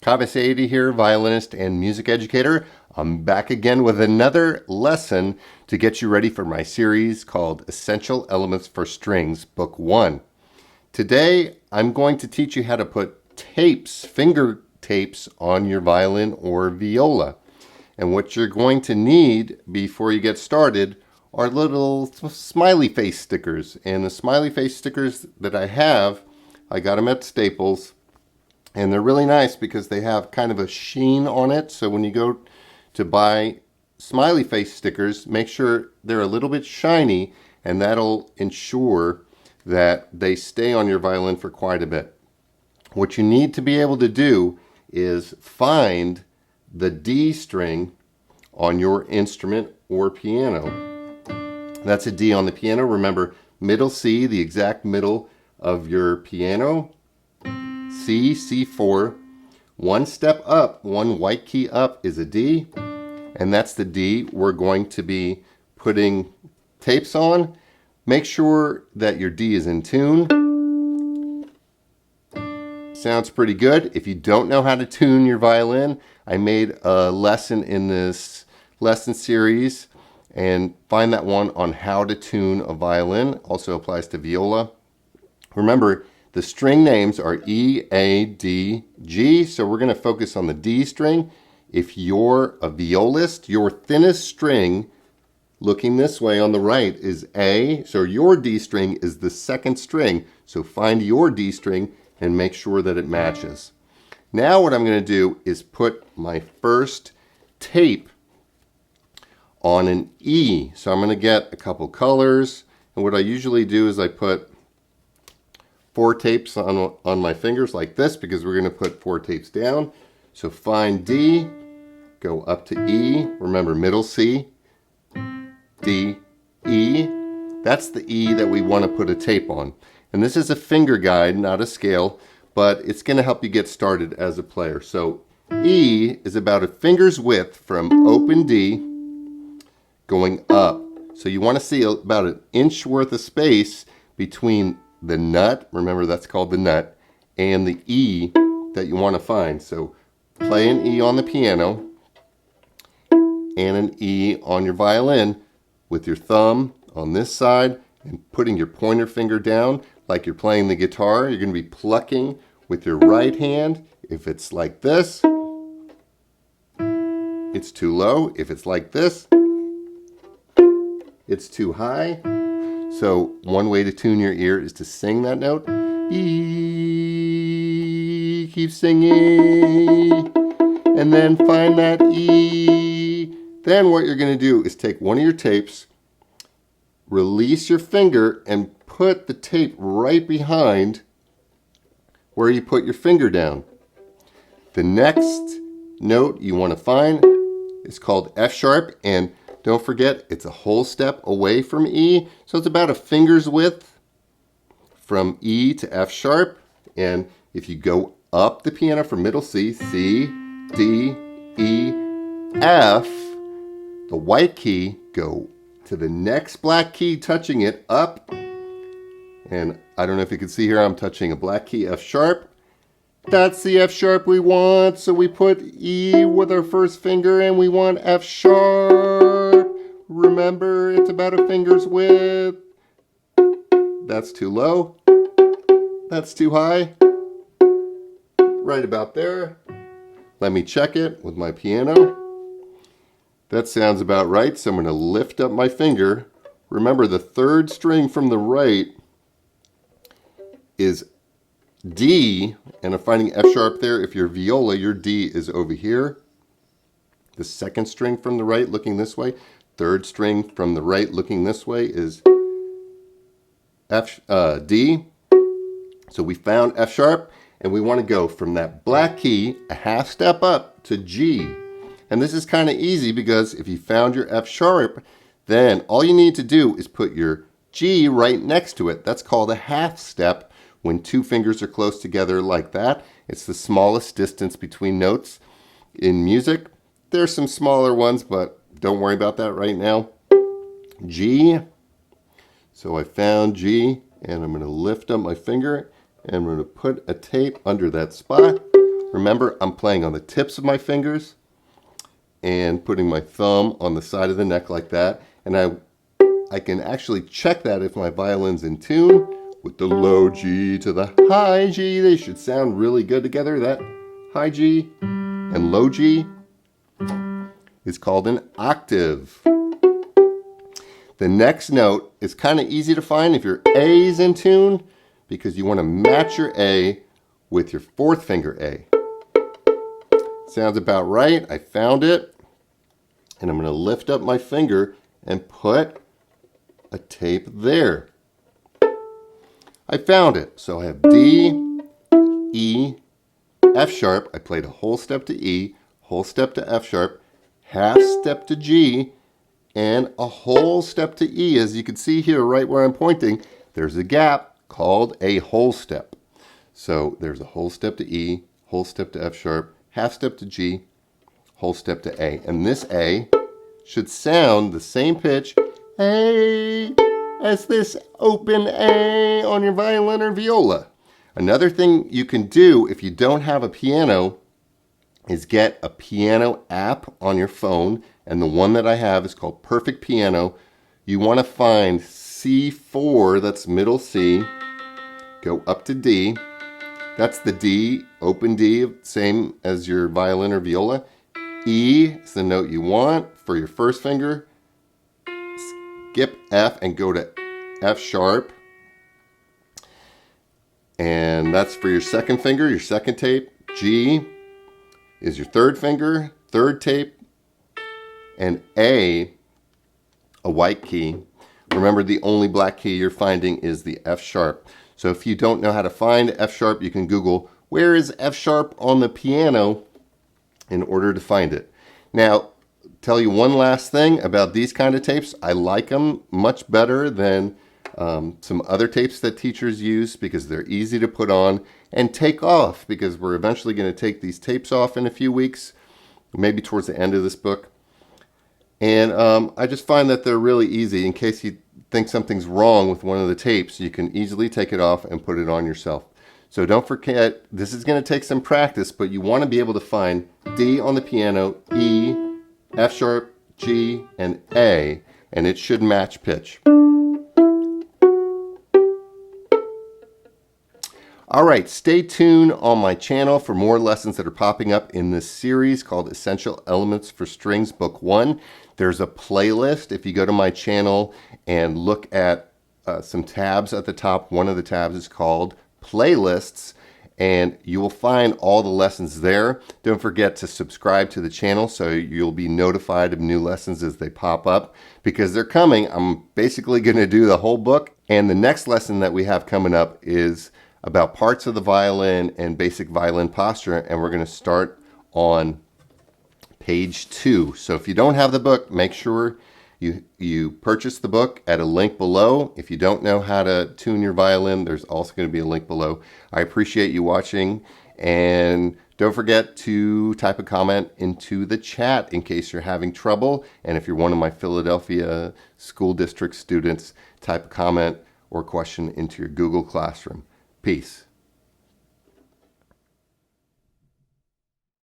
Kaveh Saidi here, violinist and music educator. I'm back again with another lesson to get you ready for my series called Essential Elements for Strings, Book 1. Today, I'm going to teach you how to put tapes, finger tapes, on your violin or viola. And what you're going to need before you get started are little smiley face stickers. And the smiley face stickers that I have, I got them at Staples. And they're really nice because they have kind of a sheen on it. So when you go to buy smiley face stickers, make sure they're a little bit shiny, and that'll ensure that they stay on your violin for quite a bit. What you need to be able to do is find the D string on your instrument or piano. That's a D on the piano. Remember, middle C, the exact middle of your piano. C, C4, one step up, one white key up is a D, and that's the D we're going to be putting tapes on. Make sure that your D is in tune. Sounds pretty good. If you don't know how to tune your violin, I made a lesson in this lesson series, and find that one on how to tune a violin. Also applies to viola. Remember, the string names are E, A, D, G, so we're going to focus on the D string. If you're a violist, your thinnest string, looking this way on the right, is A, so your D string is the second string. So find your D string and make sure that it matches. Now what I'm going to do is put my first tape on an E. So I'm going to get a couple colors, and what I usually do is I put 4 tapes on my fingers like this, because we're going to put 4 tapes down. So find D, go up to E, remember middle C, D, E. That's the E that we want to put a tape on. And this is a finger guide, not a scale, but it's going to help you get started as a player. So E is about a finger's width from open D going up. So you want to see about an inch worth of space between the nut, remember that's called the nut, and the E that you want to find. So play an E on the piano and an E on your violin with your thumb on this side and putting your pointer finger down like you're playing the guitar. You're going to be plucking with your right hand. If it's like this, it's too low. If it's like this, it's too high. So one way to tune your ear is to sing that note. E, keep singing, and then find that E. Then what you're going to do is take one of your tapes, release your finger, and put the tape right behind where you put your finger down. The next note you want to find is called F sharp, and don't forget, it's a whole step away from E, so it's about a finger's width from E to F sharp. And if you go up the piano from middle C, C, D, E, F, the white key, go to the next black key, touching it up. And I don't know if you can see here, I'm touching a black key, F sharp. That's the F sharp we want, so we put E with our first finger and we want F sharp. Remember, it's about a finger's width. That's too low. That's too high. Right about there. Let me check it with my piano. That sounds about right, so I'm going to lift up my finger. Remember, the third string from the right is D, and I'm finding F sharp there. If you're viola, your D is over here. The second string from the right looking this way. Third string from the right looking this way is D. So we found F sharp, and we want to go from that black key a half step up to G. And this is kind of easy because if you found your F sharp, then all you need to do is put your G right next to it. That's called a half step when 2 fingers are close together like that. It's the smallest distance between notes in music. There's some smaller ones, but don't worry about that right now. G. So I found G, and I'm going to lift up my finger, and I'm going to put a tape under that spot. Remember, I'm playing on the tips of my fingers and putting my thumb on the side of the neck like that. And I can actually check that if my violin's in tune with the low G to the high G. They should sound really good together. That high G and low G is called an octave. The next note is kind of easy to find if your A is in tune, because you want to match your A with your fourth finger A. Sounds about right. I found it. And I'm going to lift up my finger and put a tape there. I found it. So I have D, E, F sharp. I played a whole step to E, whole step to F sharp, half step to G, and a whole step to E. As you can see here, right where I'm pointing, there's a gap called a whole step. So there's a whole step to E, whole step to F sharp, half step to G, whole step to A. And this A should sound the same pitch A as this open A on your violin or viola. Another thing you can do if you don't have a piano is get a piano app on your phone. And the one that I have is called Perfect Piano. You want to find C4, that's middle C, go up to D. That's the D, open D, same as your violin or viola. E is the note you want for your first finger. Skip F and go to F sharp. And that's for your second finger, your second tape. G is your third finger, third tape. And A white key. Remember, the only black key you're finding is the F sharp. So if you don't know how to find F sharp, you can Google, where is F sharp on the piano, in order to find it. Now, tell you one last thing about these kind of tapes. I like them much better than some other tapes that teachers use, because they're easy to put on and take off, because we're eventually going to take these tapes off in a few weeks, maybe towards the end of this book. And I just find that they're really easy. In case you think something's wrong with one of the tapes, you can easily take it off and put it on yourself. So don't forget, this is going to take some practice, but you want to be able to find D on the piano, E, F sharp, G, and A, and it should match pitch. All right, stay tuned on my channel for more lessons that are popping up in this series called Essential Elements for Strings, Book 1. There's a playlist. If you go to my channel and look at some tabs at the top, one of the tabs is called Playlists, and you will find all the lessons there. Don't forget to subscribe to the channel so you'll be notified of new lessons as they pop up, because they're coming. I'm basically going to do the whole book, and the next lesson that we have coming up is about parts of the violin and basic violin posture, and we're going to start on page 2. So if you don't have the book, make sure you purchase the book at a link below. If you don't know how to tune your violin, there's also going to be a link below. I appreciate you watching, and don't forget to type a comment into the chat in case you're having trouble. And if you're one of my Philadelphia School District students, type a comment or question into your Google Classroom. Peace.